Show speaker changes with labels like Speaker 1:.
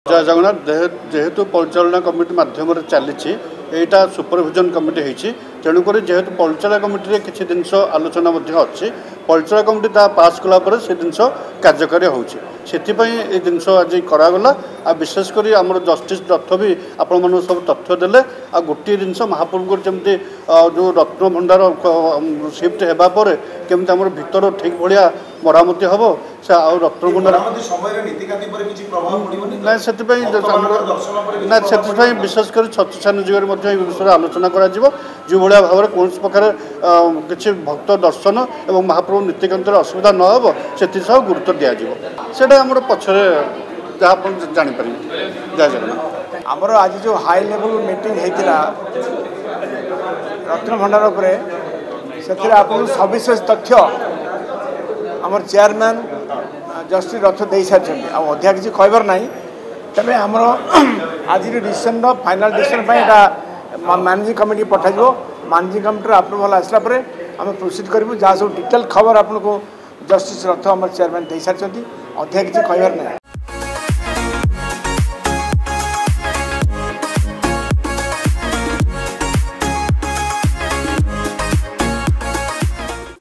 Speaker 1: जय जगन्नाथ जेहेतु परिचालना कमिटी मध्यम चली यहाँ सुपरविजन कमिटी होती तेणुक जेहेतु परिचालना कमिटी किसी जिनस आलोचना अच्छी परिचालना कमिटी पास कलापर से जिन कार्यकारी होपाई जिनस आज करागला आ विशेषकर आम जस्टिस रथ भी आपण मन सब तथ्य देले आ गोटे जिनस महाप्रभु जमी जो रत्न भंडार शिफ्ट होगापर केमती आम भीतर ठीक भाया मरामती हम से रत्न भंडार ना से विशेषकर छत्तीसा निजोग विषय आलोचना कर जो भाया भाव में कौन प्रकार किसी भक्त दर्शन और महाप्रभु नीतिकांत असुविधा न हो से गुरुत्व दिज्व आम पक्षरे जहाँ जापर जय जगन्नाथ
Speaker 2: आमर आज जो हाई लेवल मीटिंग होता रत्न भंडार से सविशेष तथ्य आमर चेयरमैन जस्टिस रथ दे सारी अधिक किसी कहबार ना तेरे आमर आज decision final decision managing committee पठाइब मैनेजिंग कमिटी अप्रूवाल आसला आम प्रोसीड करूँ जहाँ सब डिटेल खबर आपको जस्टिस रथ आम चेयरमैन दे सारी अधिक किसी कहबार ना।